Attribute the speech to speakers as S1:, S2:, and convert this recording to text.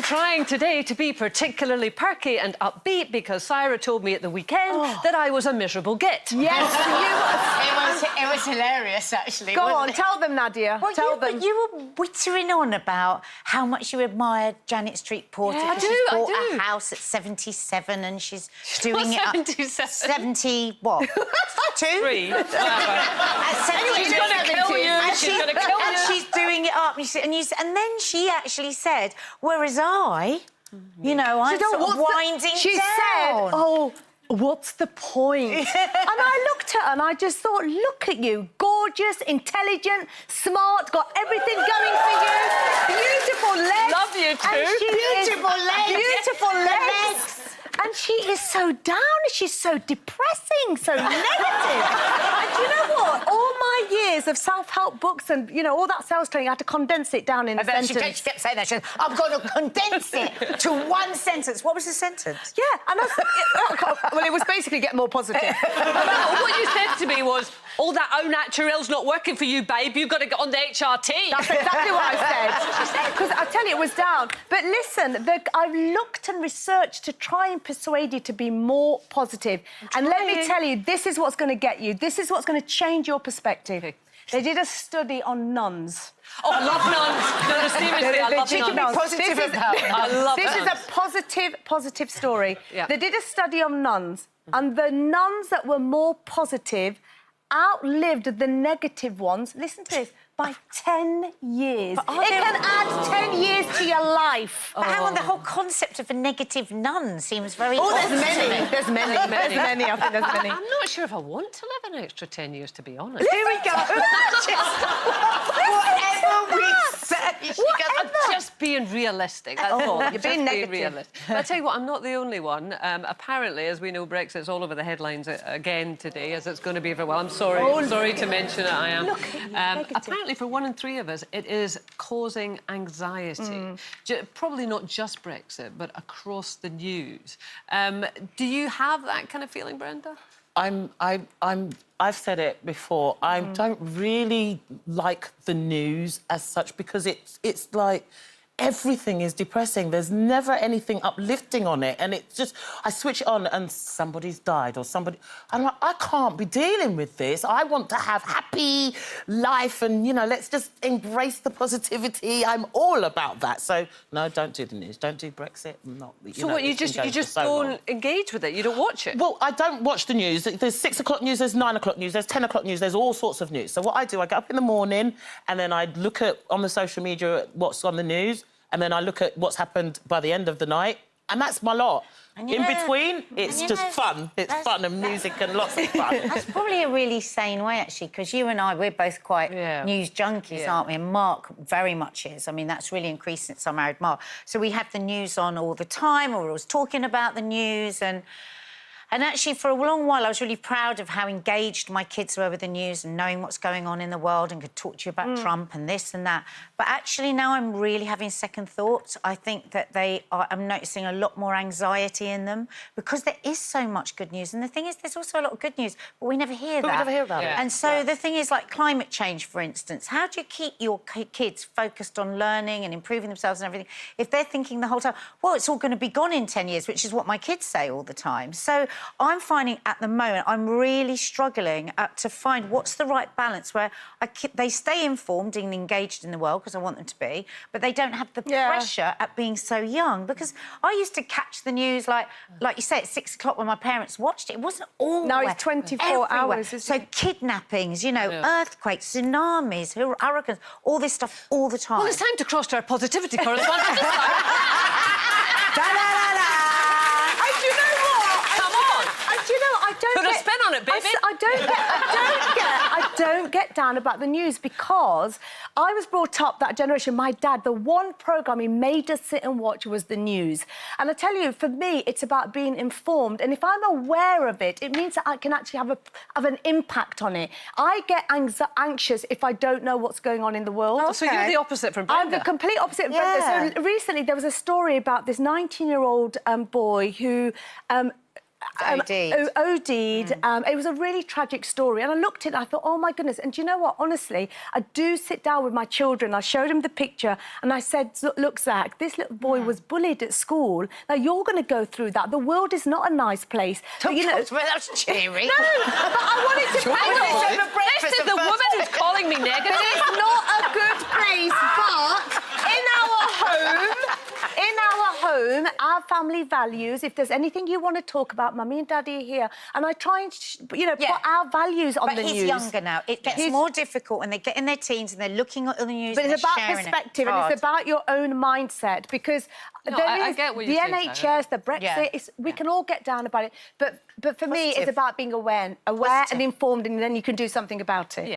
S1: am trying today to be particularly perky and upbeat because Saira told me at the weekend that I was a miserable git.
S2: Yes, you were.
S3: It was hilarious, actually.
S2: Go on, tell them, Nadia.
S3: Well,
S2: tell them.
S3: But you were wittering on about how much you admired Janet Street Porter.
S1: Yeah,
S3: she's bought a house at 77 and she's doing it up...
S1: 77?
S3: 70, what? 2?
S1: 3. Whatever.
S3: Anyway,
S1: she's going to kill you. She's going to kill you.
S3: And she's doing it up. And then she actually said, whereas I, you know, I'm sort of winding down.
S2: She said, oh, what's the point? And I looked at her and I just thought, look at you, gorgeous, intelligent, smart, got everything going for you. Beautiful legs.
S1: Love you too.
S3: Beautiful legs.
S2: Beautiful legs. And she is so down, she's so depressing, so negative. And do you know what? All my years of self-help books and, you know, all that sales training, I had to condense it down in a sentence.
S3: She kept saying that. She said, I'm going to condense it to one sentence. What was the sentence?
S2: Yeah, and well, it was basically get more positive.
S1: What you said to me was, all that au naturel's not working for you, babe. You've got to get on the HRT.
S2: That's exactly what I said. Because I tell you, it was down. But listen, I've looked and researched to try and persuade you to be more positive. And let me tell you, this is what's going to get you. This is what's going to change your perspective.
S1: Okay.
S2: They did a study on nuns.
S1: Oh, I love nuns. No, seriously, I love nuns.
S3: Positive about it.
S1: I love
S2: This is
S1: nuns.
S2: a positive story.
S1: Yeah.
S2: They did a study on nuns, and the nuns that were more positive outlived the negative ones. Listen to this. By 10 years. It can add 10 years to your life.
S3: But hang on, the whole concept of a negative nun seems very...
S2: Oh, there's many. There's many. There's many. I think there's many.
S1: I'm not sure if I want to live an extra 10 years, to be honest.
S2: Here we go.
S3: Whatever we say.
S1: I'm just being realistic, that's all.
S2: You're
S1: Just
S2: being negative.
S1: realistic. But I tell you what, I'm not the only one. Apparently, as we know, Brexit's all over the headlines again today, as it's going to be for a while. I'm sorry. Sorry to mention it, I am.
S2: Look,
S1: apparently, for 1 in 3 of us, it is causing anxiety. Probably not just Brexit, but across the news. Do you have that kind of feeling, Brenda?
S4: I've said it before. I don't really like the news as such because it's like everything is depressing. There's never anything uplifting on it, and it's just I switch it on and somebody's died or somebody. I'm like, I can't be dealing with this. I want to have happy life, and you know, let's just embrace the positivity. I'm all about that. So no, don't do the news. Don't do Brexit. Not.
S1: So what? You just don't engage with it. You don't watch it.
S4: Well, I don't watch the news. There's 6 o'clock news. There's 9 o'clock news. There's 10 o'clock news. There's all sorts of news. So what I do, I get up in the morning and then I look at on the social media what's on the news. And then I look at what's happened by the end of the night, and that's my lot. In between, it's just fun. It's fun and music and lots of fun.
S3: That's probably a really sane way, actually, because you and I, we're both quite news junkies, aren't we? And Mark very much is. I mean, that's really increased since I married Mark. So we have the news on all the time, or we're always talking about the news, and actually, for a long while, I was really proud of how engaged my kids were with the news and knowing what's going on in the world and could talk to you about Trump and this and that. But actually, now I'm really having second thoughts. I think that I'm noticing a lot more anxiety in them because there is so much good news. And the thing is, there's also a lot of good news, but we never hear that.
S4: We never hear about it.
S3: And so the thing is, like climate change, for instance, how do you keep your kids focused on learning and improving themselves and everything if they're thinking the whole time, well, it's all going to be gone in 10 years, which is what my kids say all the time. So I'm finding at the moment I'm really struggling to find what's the right balance where they stay informed and engaged in the world because I want them to be, but they don't have the pressure at being so young. Because I used to catch the news like you say at 6 o'clock when my parents watched it. It wasn't all
S2: now it's 24 hours.
S3: So kidnappings, you know, earthquakes, tsunamis, hurricanes, all this stuff all the time.
S1: Well, it's time to cross to our positivity correspondent. Put a spin on it, baby.
S2: I don't get down about the news because I was brought up that generation. My dad, the one programme he made us sit and watch was the news. And I tell you, for me, it's about being informed. And if I'm aware of it, it means that I can actually have an impact on it. I get anxious if I don't know what's going on in the world.
S1: Oh, so you're the opposite from Brenda.
S2: I'm the complete opposite of Brenda. So recently there was a story about this 19-year-old boy who OD'd. It was a really tragic story. And I looked at it and I thought, oh, my goodness. And do you know what? Honestly, I do sit down with my children. I showed them the picture and I said, look, Zach, this little boy was bullied at school. Now, you're going to go through that. The world is not a nice place.
S3: But,
S2: you know,
S3: that's cheery.
S2: No, but I wanted to
S1: This is the woman who's calling me negative.
S2: It's not a good place, but in our home, our family values, if there's anything you want to talk about, Mummy and Daddy are here. And I try and, put our values on the news.
S3: But he's younger now. It gets more difficult when they get in their teens and they're looking at the news
S2: But
S3: and
S2: it's
S3: they're
S2: about
S3: sharing
S2: perspective
S3: it.
S2: and it's about your own mindset because
S1: I get what
S2: the
S1: you're saying,
S2: NHS, the Brexit, we can all get down about it. But for me, it's about being aware and informed, and then you can do something about it.
S1: Yeah.